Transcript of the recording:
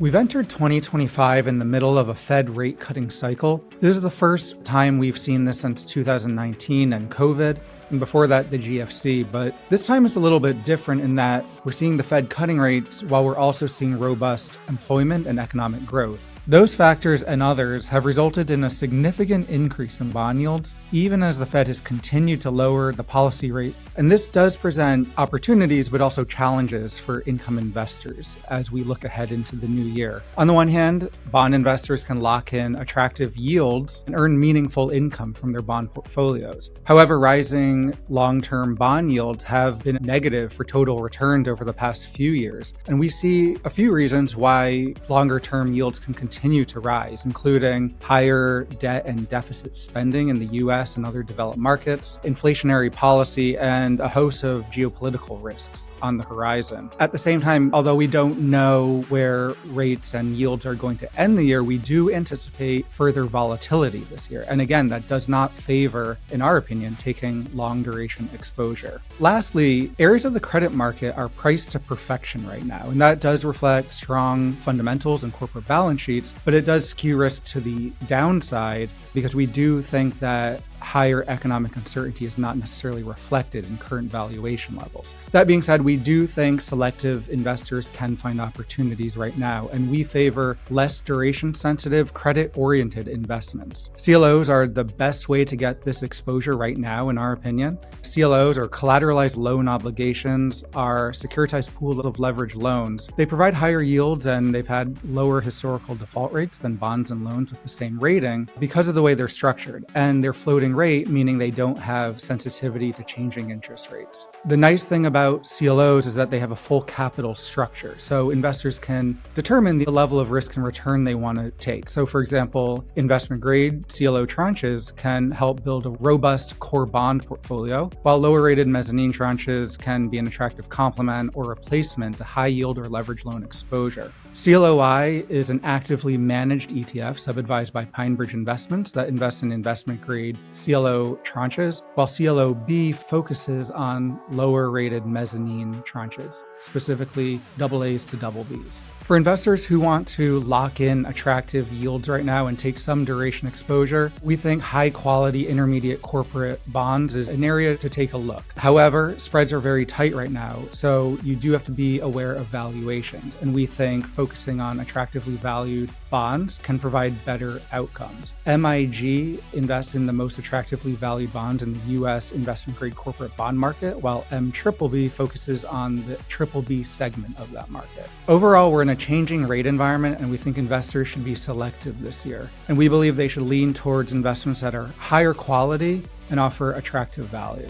We've entered 2025 in the middle of a Fed rate cutting cycle. This is the first time we've seen this since 2019 and COVID, and before that, the GFC. But this time is a little bit different in that we're seeing the Fed cutting rates while we're also seeing robust employment and economic growth. Those factors and others have resulted in a significant increase in bond yields, even as the Fed has continued to lower the policy rate. And this does present opportunities, but also challenges for income investors as we look ahead into the new year. On the one hand, bond investors can lock in attractive yields and earn meaningful income from their bond portfolios. However, rising long-term bond yields have been negative for total returns over the past few years. And we see a few reasons why longer-term yields can continue to rise, including higher debt and deficit spending in the US and other developed markets, inflationary policy, and a host of geopolitical risks on the horizon. At the same time, although we don't know where rates and yields are going to end the year, we do anticipate further volatility this year. And again, that does not favor, in our opinion, taking long duration exposure. Lastly, areas of the credit market are priced to perfection right now, and that does reflect strong fundamentals and corporate balance sheets, but it does skew risk to the downside because we do think that higher economic uncertainty is not necessarily reflected in current valuation levels. That being said, we do think selective investors can find opportunities right now, and we favor less duration-sensitive, credit-oriented investments. CLOs are the best way to get this exposure right now, in our opinion. CLOs, or collateralized loan obligations, are securitized pools of leveraged loans. They provide higher yields, and they've had lower historical default rates than bonds and loans with the same rating because of the way they're structured, and they're floating rate, meaning they don't have sensitivity to changing interest rates. The nice thing about CLOs is that they have a full capital structure, so investors can determine the level of risk and return they want to take. So for example, investment grade CLO tranches can help build a robust core bond portfolio, while lower rated mezzanine tranches can be an attractive complement or replacement to high yield or leverage loan exposure. CLOI is an actively managed ETF sub-advised by PineBridge Investments that invests in investment-grade CLO tranches, while CLOB focuses on lower-rated mezzanine tranches, specifically AAs to BBs. For investors who want to lock in attractive yields right now and take some duration exposure, we think high-quality intermediate corporate bonds is an area to take a look. However, spreads are very tight right now, so you do have to be aware of valuations, and we think focusing on attractively valued bonds can provide better outcomes. MIG invests in the most attractively valued bonds in the US investment-grade corporate bond market, while MBBB focuses on the BBB segment of that market. Overall, we're in a changing rate environment, and we think investors should be selective this year. And we believe they should lean towards investments that are higher quality and offer attractive value.